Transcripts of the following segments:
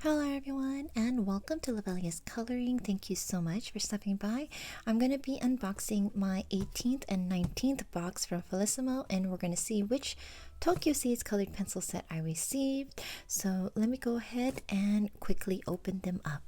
Hello everyone and welcome to Lovella's Coloring. Thank you so much for stopping by. I'm going to be unboxing my 18th and 19th box from Felissimo, and we're going to see which Tokyo Seeds colored pencil set I received. So let me go ahead and quickly open them up.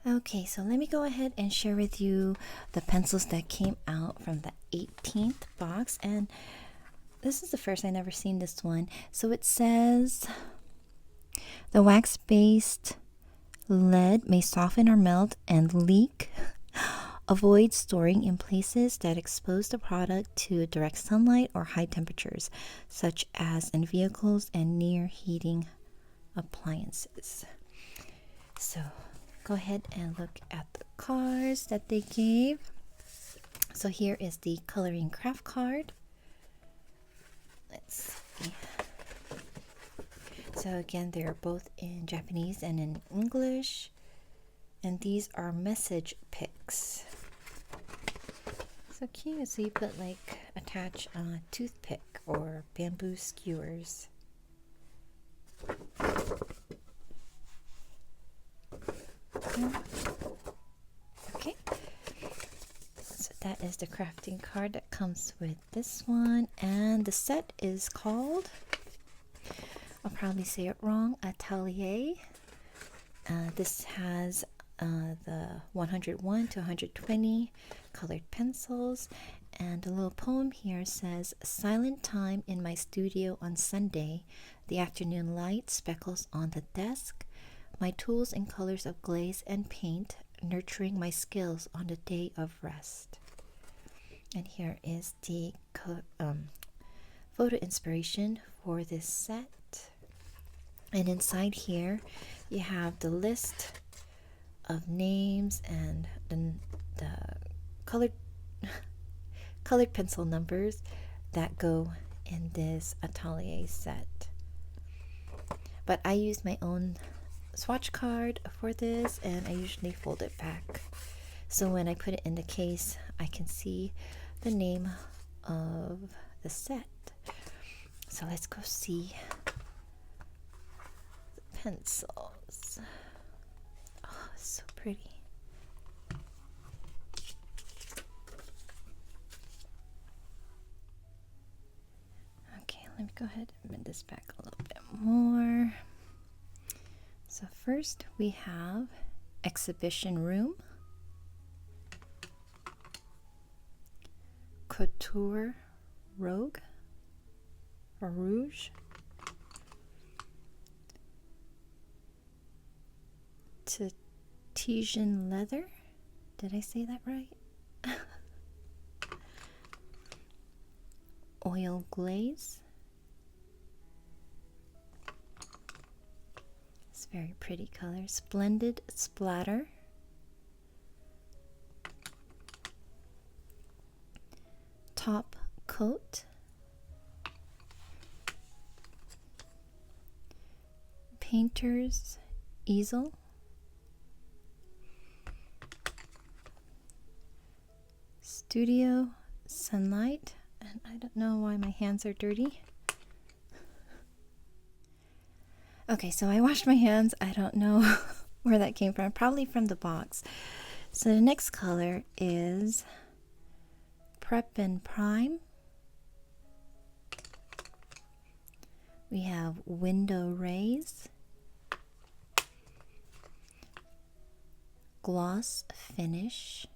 Okay, so let me go ahead and share with you the pencils that came out from the 18th box. And this is the first, I never seen this one. So it says the wax-based lead may soften or melt and leak. Avoid storing in places that expose the product to direct sunlight or high temperatures, such as in vehicles and near heating appliances. So go ahead and look at the cards that they gave. So here is the coloring craft card. Let's see. So again, they're both in Japanese and in English. And these are message picks. So cute. So you put like attach a toothpick or bamboo skewers. Okay. So that is the crafting card that comes with this one. And the set is called, I'll probably say it wrong, Atelier. This has the 101 to 120 colored pencils, and a little poem here says, "Silent time in my studio on Sunday, the afternoon light speckles on the desk, my tools in colors of glaze and paint, nurturing my skills on the day of rest." And here is the photo inspiration for this set. And inside here you have the list of names and the colored pencil numbers that go in this Atelier set. But I use my own swatch card for this, and I usually fold it back, so when I put it in the case I can see the name of the set. So let's go see the pencils. Oh, so pretty. Okay, let me go ahead and bend this back a little bit more. So first we have Exhibition Room, Couture Rogue or Rouge, Tahitian Leather. Did I say that right? Oil Glaze. It's very pretty color. Splendid Splatter. Top Coat. Painter's Easel. Studio Sunlight. And I don't know why my hands are dirty. Okay, so I washed my hands. I don't know where that came from. Probably from the box. So the next color is Prep and Prime. We have Window Rays, Gloss Finish,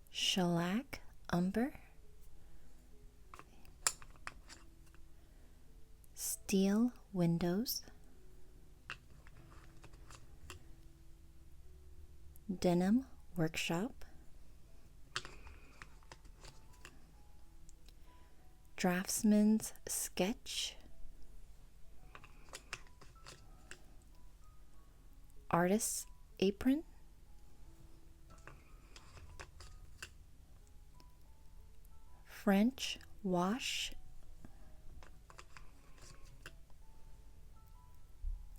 Shellac Umber, Steel Windows, Denim Workshop, Draftsman's Sketch, Artist's Apron, French Wash.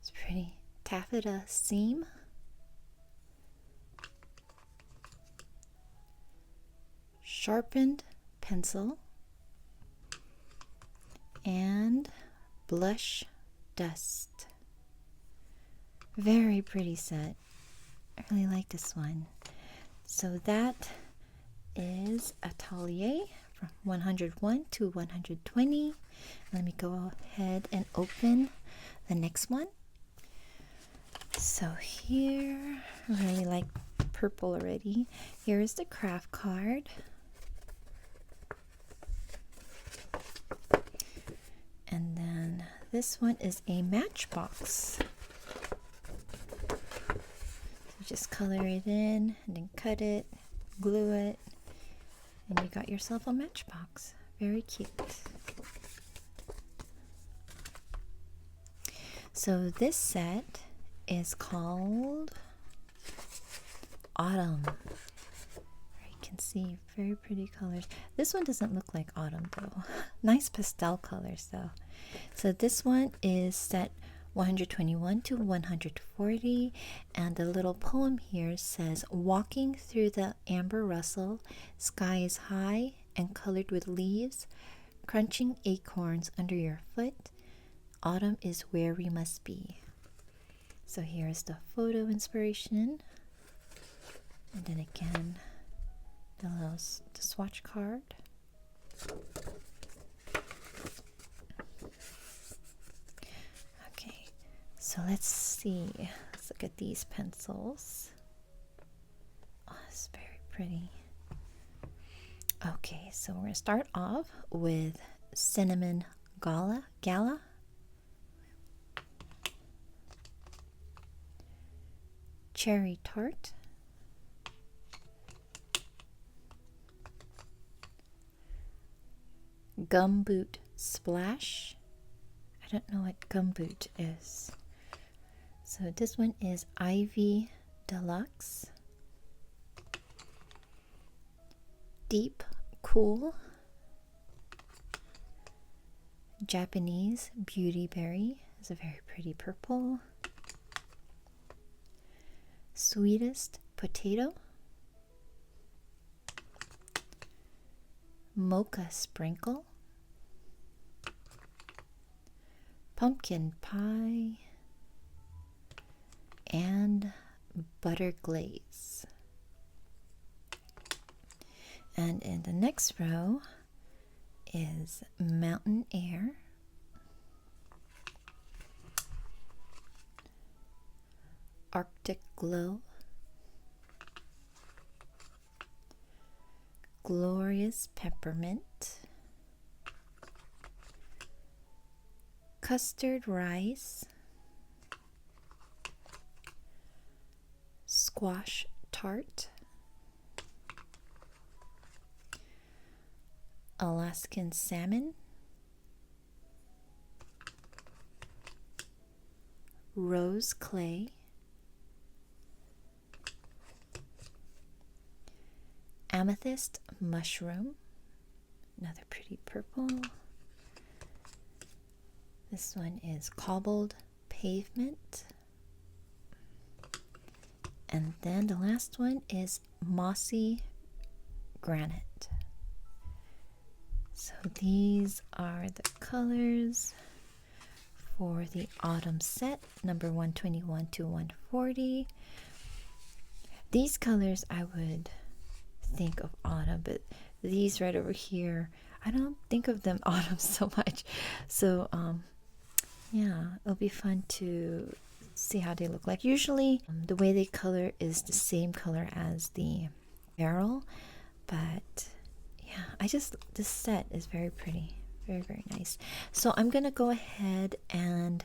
It's pretty. Taffeta Seam, Sharpened Pencil, and Blush Dust. Very pretty set. I really like this one. So that is Atelier from 101 to 120. Let me go ahead and open the next one. So here, I really like purple already. Here is the craft card. And then this one is a matchbox. So just color it in and then cut it, glue it, and you got yourself a matchbox. Very cute. So this set is called Autumn. You can see very pretty colors. This one doesn't look like autumn though. Nice pastel colors though. So this one is set 121 to 140, and the little poem here says, walking through the amber rustle, sky is high and colored with leaves, crunching acorns under your foot, autumn is where we must be. So here's the photo inspiration, and then again the swatch card. Okay, so let's see. Let's look at these pencils. Oh, it's very pretty. Okay, so we're going to start off with Cinnamon Gala, Cherry Tart, Gumboot Splash. I don't know what gumboot is. So this one is Ivy Deluxe, Deep Cool, Japanese Beauty Berry. It's a very pretty purple. Sweetest Potato, Mocha Sprinkle, Pumpkin Pie, and Butter Glaze. And in the next row is Mountain Air, Arctic Glow, Glorious Peppermint, Custard Rice, Squash Tart, Alaskan Salmon, Rose Clay, Amethyst Mushroom, another pretty purple. This one is Cobbled Pavement. And then the last one is Mossy Granite. So these are the colors for the autumn set, number 121 to 140. These colors I would think of autumn, but these right over here, I don't think of them autumn so much. So yeah, it'll be fun to see how they look like. Usually the way they color is the same color as the barrel, but yeah, this set is very pretty, very, very nice. So I'm gonna go ahead and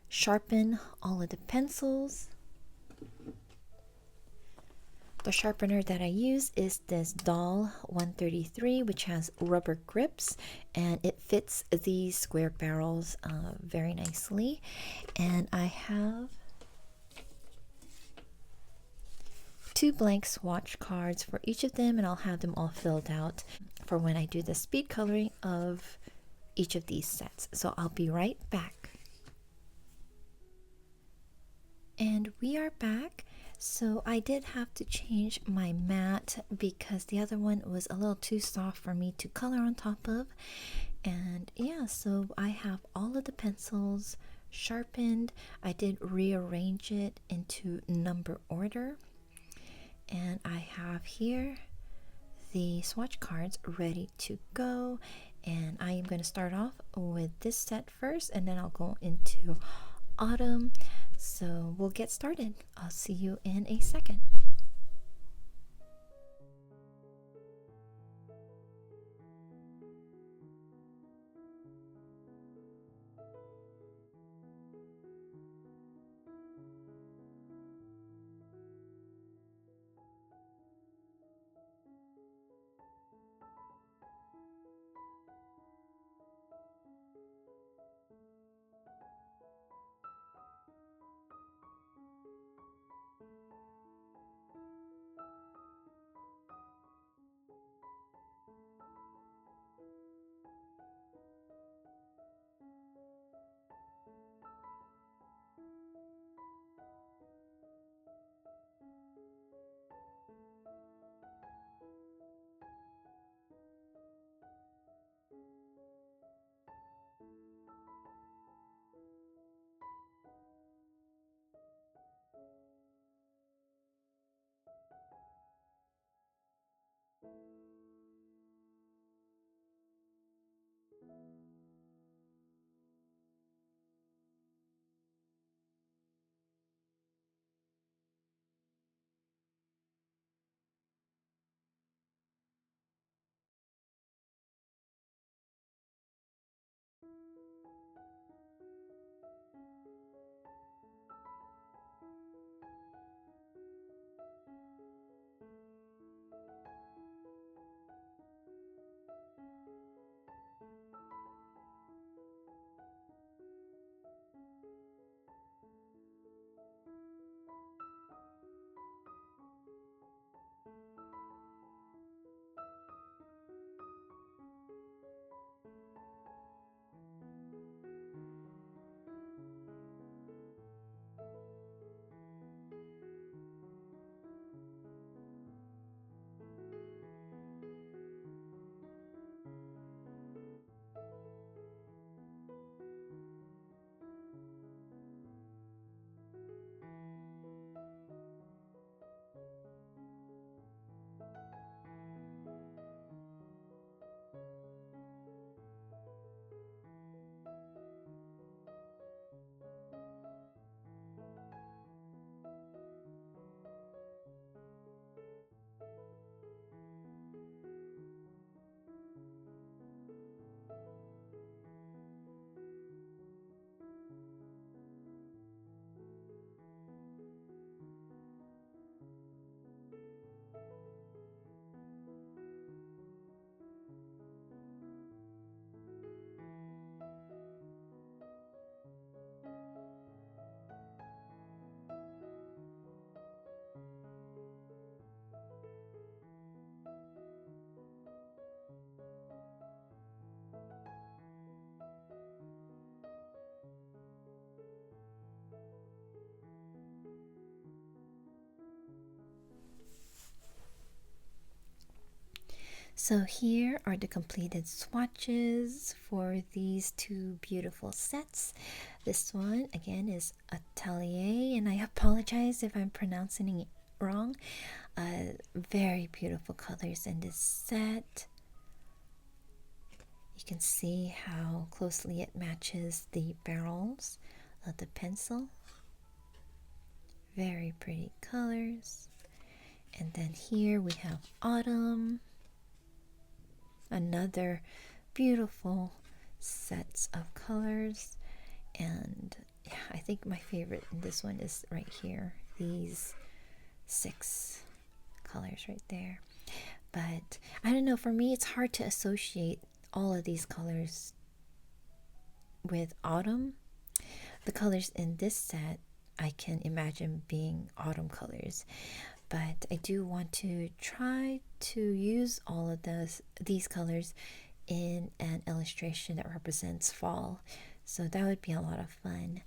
sharpen all of the pencils. The sharpener that I use is this Doll 133, which has rubber grips, and it fits these square barrels very nicely. And I have 2 blank swatch cards for each of them, and I'll have them all filled out for when I do the speed coloring of each of these sets. So I'll be right back. And we are back. So I did have to change my mat because the other one was a little too soft for me to color on top of. And yeah, so I have all of the pencils sharpened. I did rearrange it into number order. And I have here the swatch cards ready to go. And I am going to start off with this set first, and then I'll go into autumn. So we'll get started. I'll see you in a second. So here are the completed swatches for these 2 beautiful sets. This one again is Atelier, and I apologize if I'm pronouncing it wrong. Very beautiful colors in this set. You can see how closely it matches the barrels of the pencil. Very pretty colors. And then here we have Autumn. Another beautiful sets of colors. And yeah, I think my favorite in this one is right here. These 6 colors right there. But I don't know, for me it's hard to associate all of these colors with autumn. The colors in this set I can imagine being autumn colors, but I do want to try to use all of these colors in an illustration that represents fall. So that would be a lot of fun.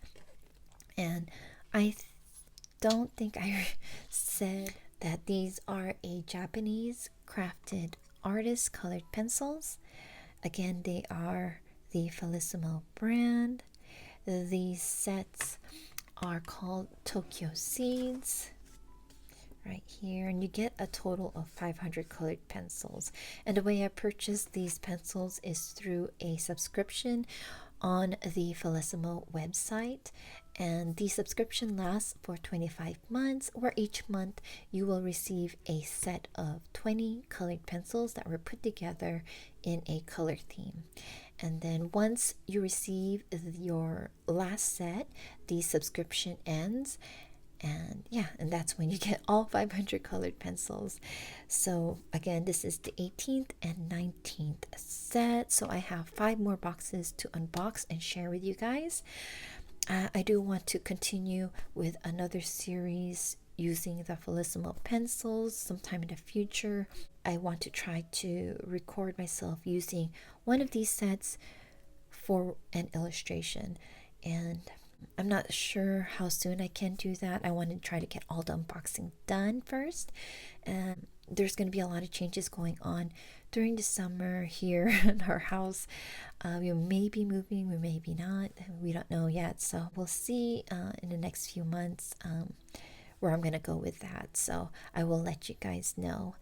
And I don't think I said that these are a Japanese crafted artist colored pencils. Again, they are the Felissimo brand. These sets are called Tokyo Seeds right here, and you get a total of 500 colored pencils. And the way I purchased these pencils is through a subscription on the Felissimo website, and the subscription lasts for 25 months, where each month you will receive a set of 20 colored pencils that were put together in a color theme. And then once you receive your last set, the subscription ends, and yeah, and that's when you get all 500 colored pencils. So again, this is the 18th and 19th set, so I have 5 more boxes to unbox and share with you guys. I do want to continue with another series using the Felissimo pencils sometime in the future. I want to try to record myself using one of these sets for an illustration, and I'm not sure how soon I can do that. I want to try to get all the unboxing done first, and there's going to be a lot of changes going on during the summer here in our house. We may be moving, we may be not, we don't know yet, so we'll see in the next few months where I'm going to go with that. So I will let you guys know.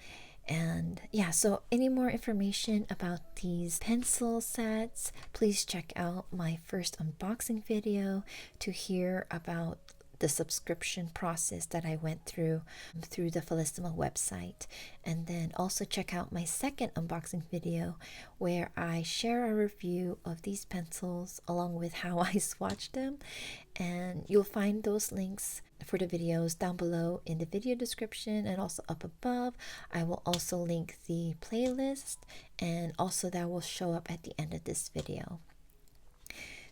And yeah, so any more information about these pencil sets, please check out my first unboxing video to hear about the subscription process that I went through the Felissimo website. And then also check out my second unboxing video where I share a review of these pencils along with how I swatched them. And you'll find those links for the videos down below in the video description, and also up above I will also link the playlist, and also that will show up at the end of this video.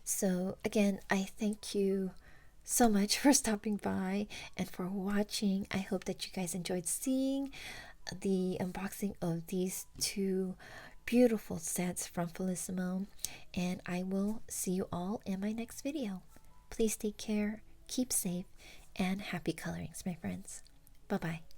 So again, I thank you so much for stopping by and for watching. I hope that you guys enjoyed seeing the unboxing of these 2 beautiful sets from Felissimo, and I will see you all in my next video. Please take care, keep safe, and happy colorings, my friends. Bye bye.